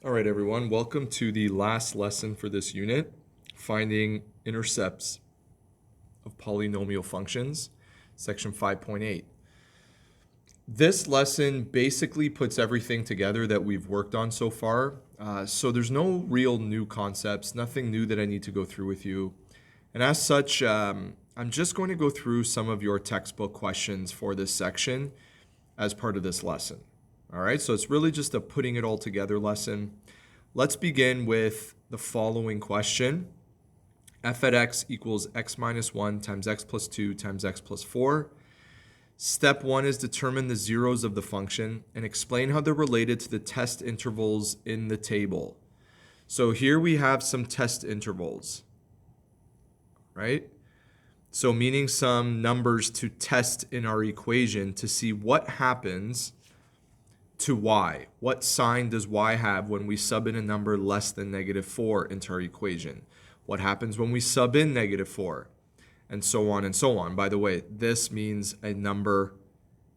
All right, everyone, welcome to the last lesson for this unit, finding intercepts of polynomial functions, section 5.8. This lesson basically puts everything together that we've worked on so far. So there's no real new concepts, nothing new that I need to go through with you. And as such, I'm just going to go through some of your textbook questions for this section as part of this lesson. All right, so it's really just a putting it all together lesson. Let's begin with the following question. F at x equals x minus 1 times x plus 2 times x plus 4. Step 1 is determine the zeros of the function and explain how they're related to the test intervals in the table. So here we have some test intervals, right? So meaning some numbers to test in our equation to see what happens to y. What sign does y have when we sub in a number less than -4 into our equation? What happens when we sub in -4? And so on and so on. By the way, this means a number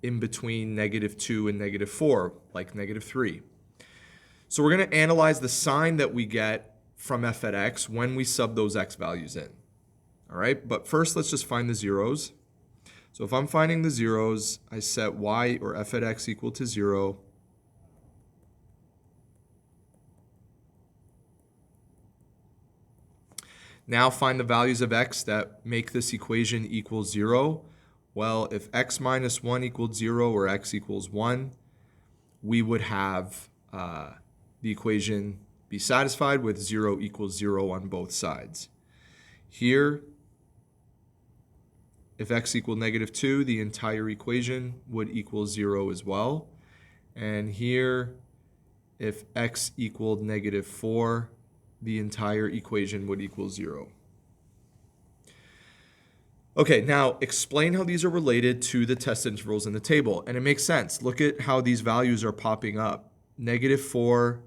in between -2 and -4, like -3. So we're going to analyze the sign that we get from f at x when we sub those x values in. All right, but first let's just find the zeros. So if I'm finding the zeros, I set y or f at x equal to 0. Now find the values of x that make this equation equal 0. Well, if x minus 1 equals 0 or x equals 1, we would have the equation be satisfied with 0 equals 0 on both sides. Here, if x equaled -2, the entire equation would equal 0 as well. And here, if x equaled -4, the entire equation would equal 0. Okay, now explain how these are related to the test intervals in the table. And it makes sense. Look at how these values are popping up. -4,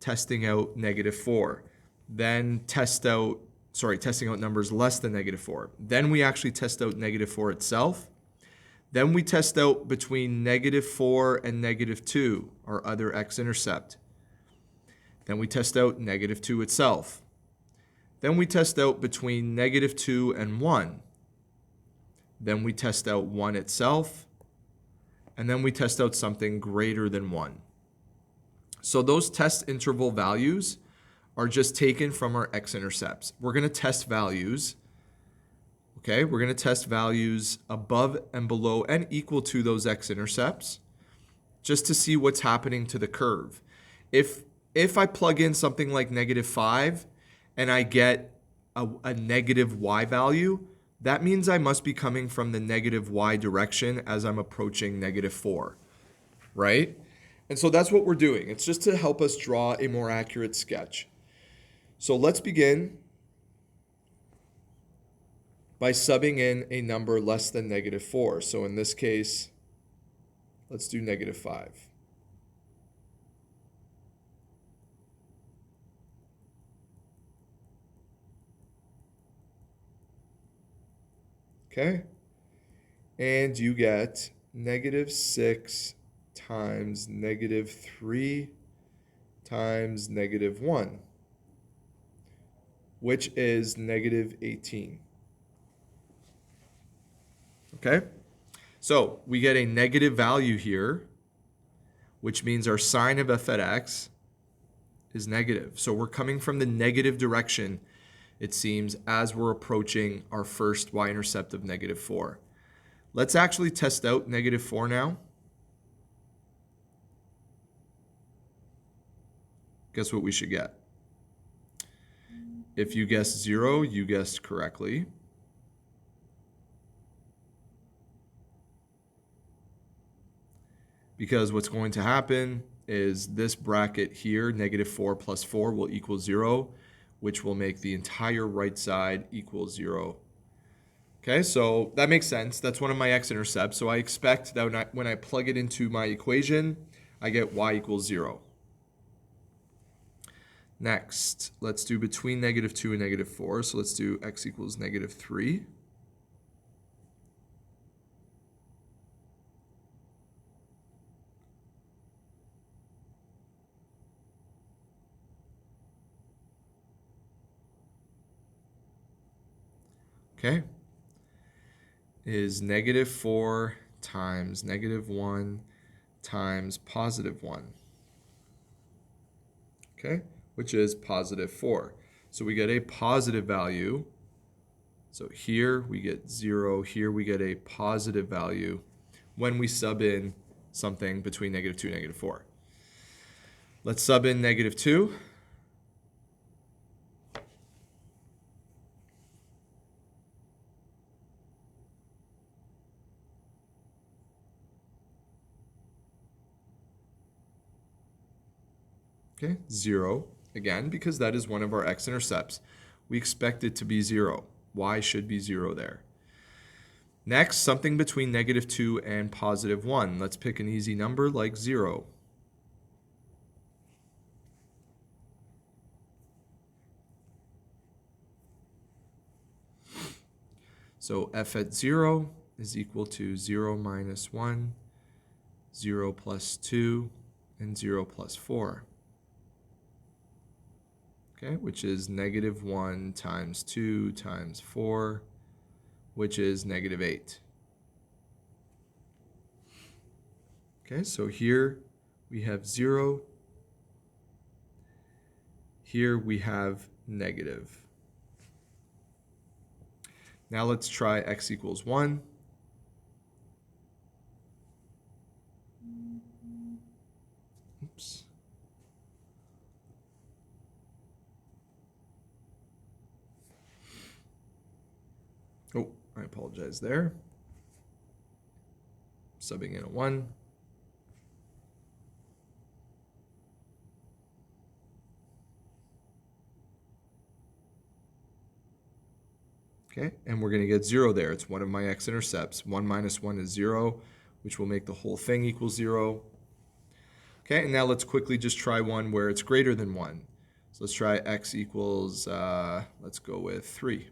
testing out -4. Then testing out numbers less than -4. Then we actually test out -4 itself. Then we test out between -4 and -2, our other x-intercept. Then we test out -2 itself. Then we test out between -2 and 1. Then we test out 1 itself. And then we test out something greater than 1. So those test interval values are just taken from our x-intercepts. We're going to test values. Okay, we're going to test values above and below and equal to those x-intercepts just to see what's happening to the curve. If I plug in something like -5 and I get a negative y value, that means I must be coming from the negative y direction as I'm approaching -4, right? And so that's what we're doing. It's just to help us draw a more accurate sketch. So let's begin by subbing in a number less than -4. So in this case, let's do -5. Okay? And you get -6 times -3 times -1, which is -18. Okay? So we get a negative value here, which means our sign of f at x is negative. So we're coming from the negative direction, it seems, as we're approaching our first y-intercept of -4. Let's actually test out -4 now. Guess what we should get? If you guessed 0, you guessed correctly. Because what's going to happen is this bracket here, -4 plus 4, will equal 0, which will make the entire right side equal 0. Okay, so that makes sense. That's one of my x-intercepts. So I expect that when I plug it into my equation, I get y equals 0. Next, let's do between -2 and -4. So let's do x equals -3. okay, is negative 4 times negative 1 times positive 1, okay, which is positive 4. So we get a positive value. So here we get 0, here we get a positive value when we sub in something between negative 2 and negative 4. Let's sub in negative 2. Okay, 0, again, because that is one of our x-intercepts. We expect it to be 0. Y should be 0 there. Next, something between negative 2 and positive 1. Let's pick an easy number like 0. So f at 0 is equal to 0 minus 1, 0 plus 2, and 0 plus 4. Okay, which is negative 1 times 2 times 4, which is negative 8. Okay, so here we have 0. Here we have negative. Now let's try x equals 1. Oops. Oh, I apologize there. Subbing in a 1. Okay, and we're going to get 0 there. It's one of my x-intercepts. 1 minus 1 is 0, which will make the whole thing equal 0. Okay, and now let's quickly just try one where it's greater than 1. So let's try x equals, let's go with 3.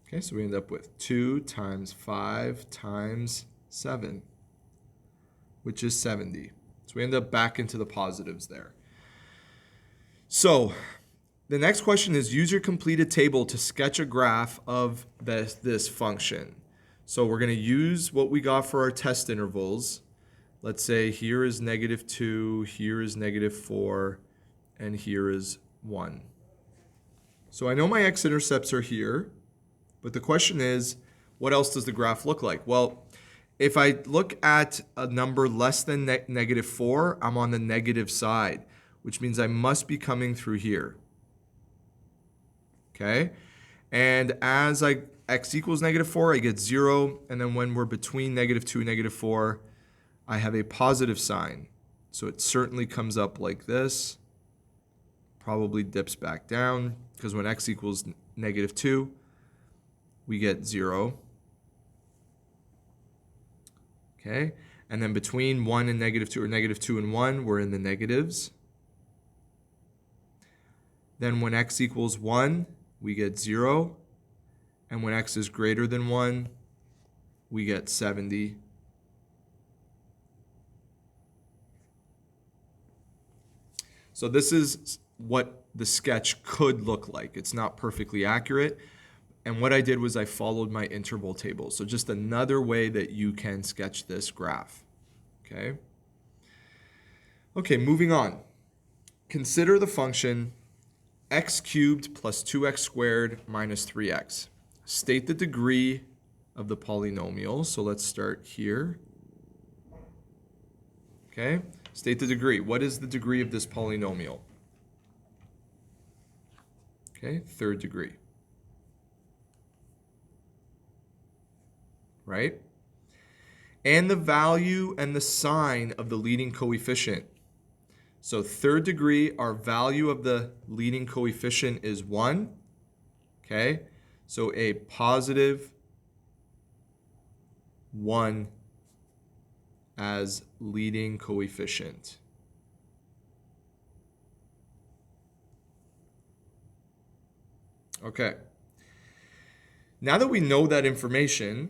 Okay, so we end up with 2 times 5 times 7, which is 70. So we end up back into the positives there. So the next question is use your completed table to sketch a graph of this function. So we're going to use what we got for our test intervals. Let's say here is negative 2, here is negative 4, and here is 1. So I know my x-intercepts are here, but the question is, what else does the graph look like? Well, if I look at a number less than negative 4, I'm on the negative side, which means I must be coming through here. Okay? And as x equals negative 4, I get 0. And then when we're between negative 2 and negative 4, I have a positive sign. So it certainly comes up like this. Probably dips back down, because when x equals negative 2, we get 0. Okay, and then between 1 and negative 2, or negative 2 and 1, we're in the negatives. Then when x equals 1, we get 0. And when x is greater than 1, we get 70. So this is what the sketch could look like. It's not perfectly accurate. And what I did was I followed my interval table. So just another way that you can sketch this graph. Okay. Okay, moving on. Consider the function x cubed plus 2x squared minus 3x. State the degree of the polynomial. So let's start here. Okay. State the degree. What is the degree of this polynomial? Okay, third degree. Right? And the value and the sign of the leading coefficient. So third degree, our value of the leading coefficient is 1. Okay? So a positive 1 as leading coefficient. Okay. Now that we know that information,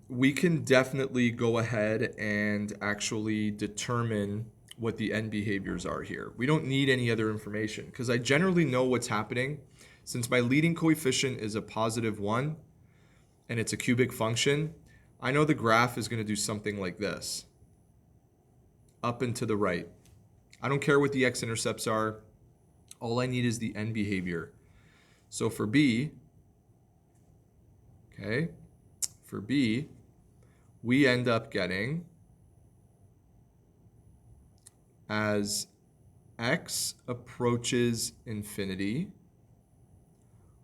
we can definitely go ahead and actually determine what the end behaviors are here. We don't need any other information because I generally know what's happening. Since my leading coefficient is a positive 1 and it's a cubic function, I know the graph is going to do something like this, up and to the right. I don't care what the x-intercepts are. All I need is the end behavior. So for B, okay, for B, we end up getting, as x approaches infinity,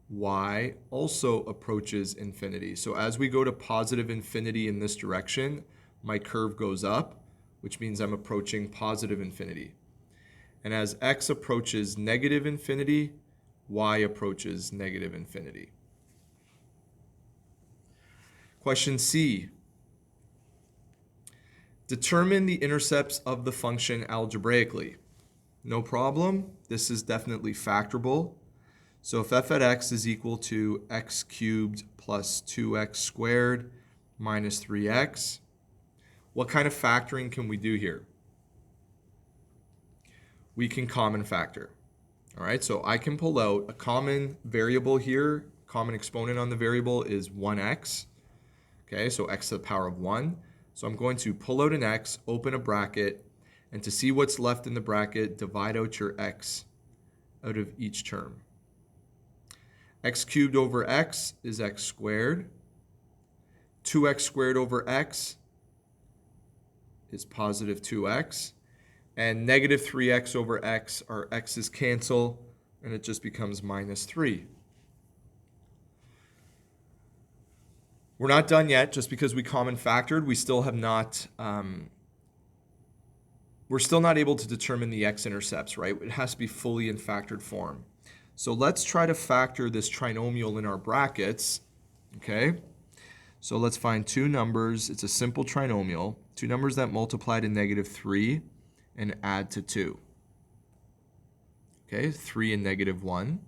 y also approaches infinity. So as we go to positive infinity in this direction, my curve goes up, which means I'm approaching positive infinity. And as x approaches negative infinity, y approaches negative infinity. Question C. Determine the intercepts of the function algebraically. No problem. This is definitely factorable. So if f at x is equal to x cubed plus 2x squared minus 3x, what kind of factoring can we do here? We can common factor. All right, so I can pull out a common variable here. Common exponent on the variable is 1x. Okay, so x to the power of 1. So I'm going to pull out an x, open a bracket, and to see what's left in the bracket, divide out your x out of each term. X cubed over x is x squared. 2x squared over x is positive 2x. And negative 3x over x, our x's cancel, and it just becomes minus 3. We're not done yet. Just because we common factored, we still have not, we're still not able to determine the x-intercepts, right? It has to be fully in factored form. So let's try to factor this trinomial in our brackets, okay? So let's find two numbers. It's a simple trinomial. Two numbers that multiply to negative 3 and add to 2. Okay, 3 and negative 1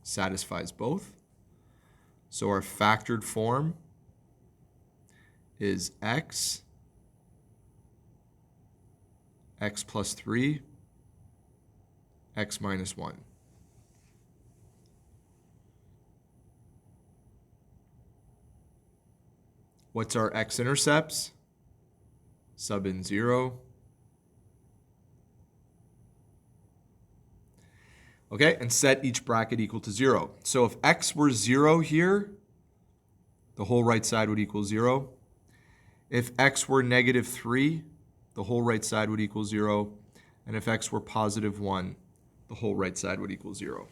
satisfies both. So our factored form is x plus 3, x minus 1. What's our x-intercepts? Sub in 0. Okay, and set each bracket equal to 0. So if x were 0 here, the whole right side would equal 0. If x were negative 3, the whole right side would equal 0. And if x were positive 1, the whole right side would equal 0.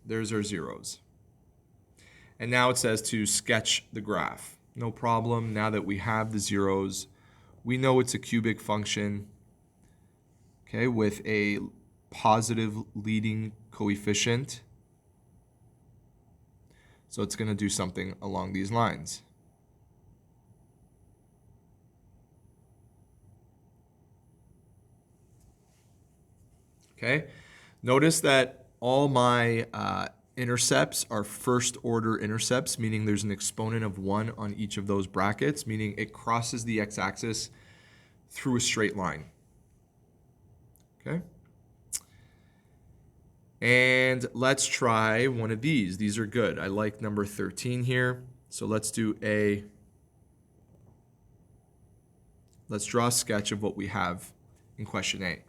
There's our zeros. And now it says to sketch the graph. No problem. Now that we have the zeros, we know it's a cubic function, okay, with a positive leading coefficient. So it's going to do something along these lines. Okay, notice that all my intercepts are first order intercepts, meaning there's an exponent of 1 on each of those brackets, meaning it crosses the x-axis through a straight line. Okay. And let's try one of these. These are good. I like number 13 here. So let's do let's draw a sketch of what we have in question A.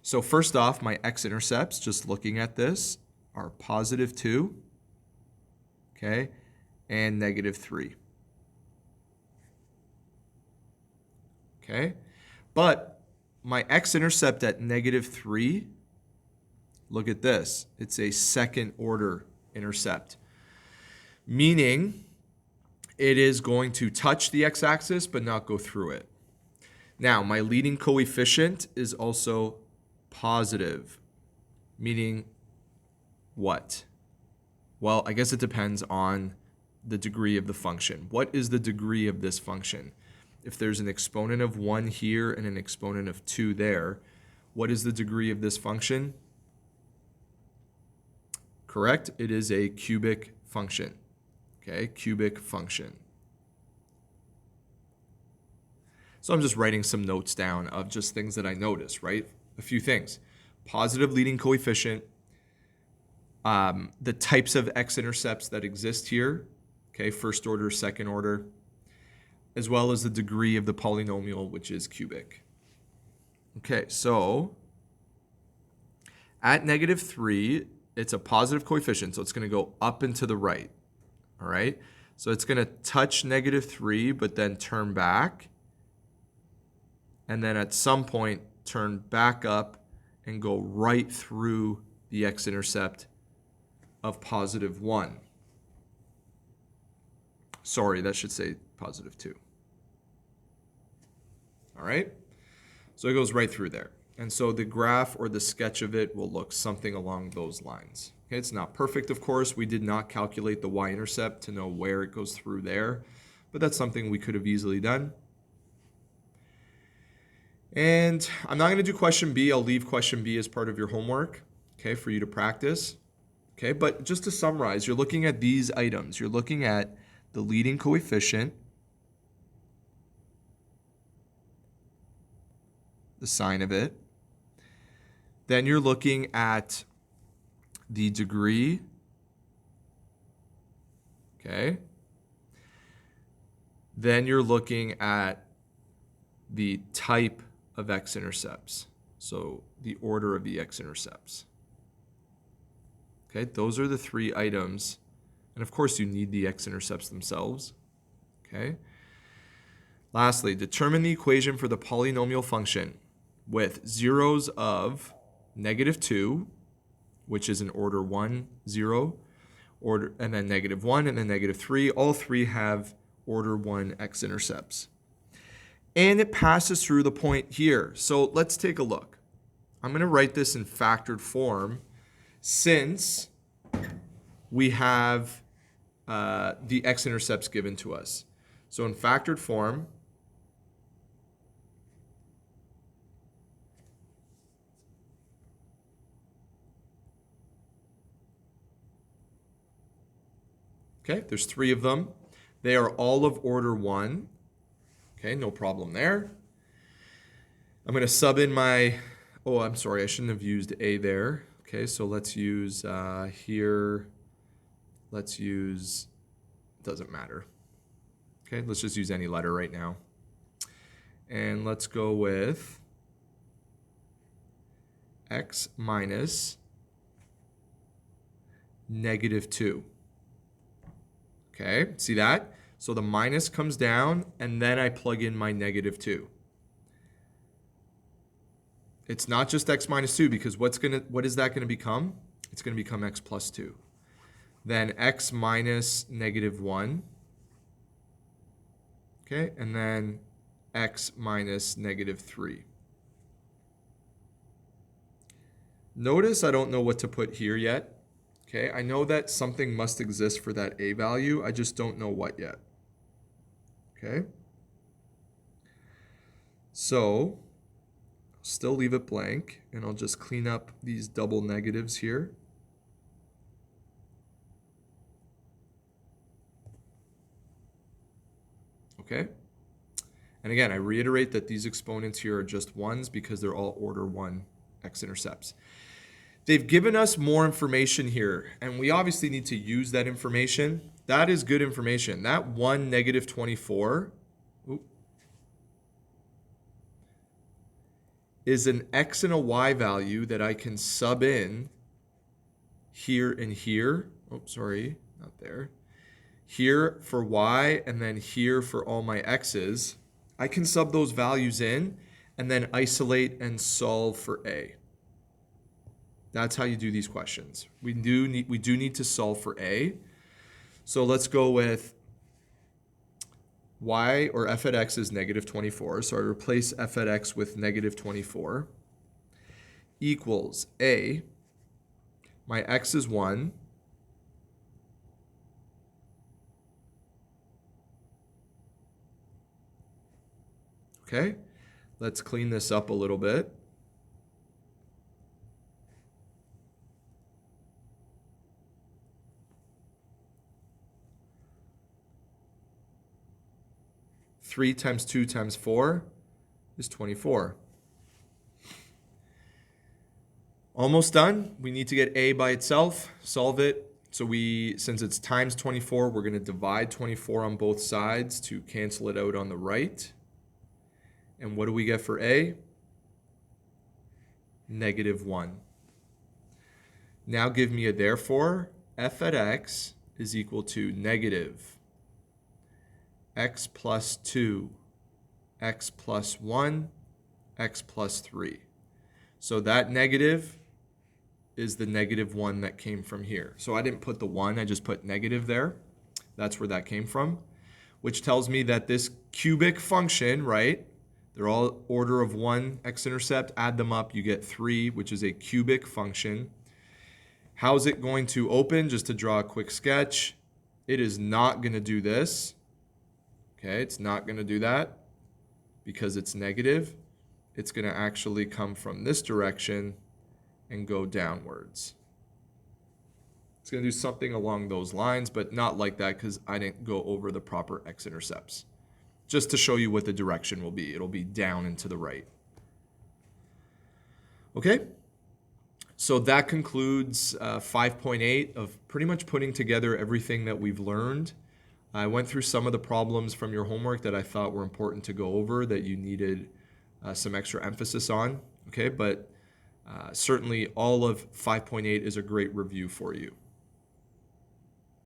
So first off, my x-intercepts, just looking at this, are positive 2, okay, and negative 3. Okay, but my x-intercept at negative 3, look at this. It's a second order intercept, meaning it is going to touch the x-axis but not go through it. Now, my leading coefficient is also positive, meaning what? Well, I guess it depends on the degree of the function. What is the degree of this function? If there's an exponent of 1 here and an exponent of 2 there, what is the degree of this function? Correct, it is a cubic function. Okay, cubic function. So I'm just writing some notes down of just things that I noticed, right? A few things. Positive leading coefficient, the types of x-intercepts that exist here, okay, first order, second order, as well as the degree of the polynomial, which is cubic. Okay, so at -3, it's a positive coefficient, so it's going to go up and to the right, all right? So it's going to touch -3, but then turn back, and then at some point turn back up and go right through the x-intercept of +1. Sorry, that should say +2. All right? So it goes right through there. And so the graph or the sketch of it will look something along those lines. Okay, it's not perfect, of course. We did not calculate the y-intercept to know where it goes through there, but that's something we could have easily done. And I'm not going to do question B. I'll leave question B as part of your homework, okay, for you to practice. Okay, but just to summarize, you're looking at these items. You're looking at the leading coefficient, the sign of it. Then you're looking at the degree, okay? Then you're looking at the type of x-intercepts, so the order of the x-intercepts. Okay, those are the 3 items. And of course, you need the x-intercepts themselves. Okay. Lastly, determine the equation for the polynomial function with zeros of -2, which is in order 1, 0, and then -1, and then -3. All 3 have order 1 x-intercepts. And it passes through the point here. So let's take a look. I'm going to write this in factored form since we have the x-intercepts given to us. So in factored form, okay, there's 3 of them. They are all of order 1. Okay, no problem there. I'm going to sub in my, oh, I'm sorry, I shouldn't have used A there. Okay, so let's use here, let's use, doesn't matter. Okay, let's just use any letter right now. And let's go with x minus -2. Okay, see that? So the minus comes down, and then I plug in my -2. It's not just x minus 2, because what is that going to become? It's going to become x plus 2. Then x minus -1. Okay, and then x minus -3. Notice I don't know what to put here yet. Okay, I know that something must exist for that a value. I just don't know what yet. Okay, so I'll still leave it blank, and I'll just clean up these double negatives here. Okay, and again, I reiterate that these exponents here are just 1s because they're all order 1 x-intercepts. They've given us more information here, and we obviously need to use that information. That is good information. That 1, -24, is an x and a y value that I can sub in here and here. Oh, sorry, not there. Here for y, and then here for all my x's. I can sub those values in and then isolate and solve for a. That's how you do these questions. We do need to solve for a. So let's go with y, or f at x, is -24. So I replace f at x with -24 equals a. My x is 1. Okay, let's clean this up a little bit. Three times 2 times 4 is 24. Almost done. We need to get a by itself, solve it. So since it's times 24, we're going to divide 24 on both sides to cancel it out on the right. And what do we get for a? -1. Now give me a therefore. F at x is equal to negative x plus 2, x plus 1, x plus 3. So that negative is the -1 that came from here. So I didn't put the 1, I just put negative there. That's where that came from, which tells me that this cubic function, right, they're all order of 1 x-intercept, add them up, you get 3, which is a cubic function. How's it going to open? Just to draw a quick sketch, it is not going to do this. Okay, it's not going to do that because it's negative. It's going to actually come from this direction and go downwards. It's going to do something along those lines, but not like that because I didn't go over the proper x-intercepts. Just to show you what the direction will be. It'll be down and to the right. Okay, so that concludes 5.8 of pretty much putting together everything that we've learned. I went through some of the problems from your homework that I thought were important to go over, that you needed some extra emphasis on. Okay, but certainly all of 5.8 is a great review for you.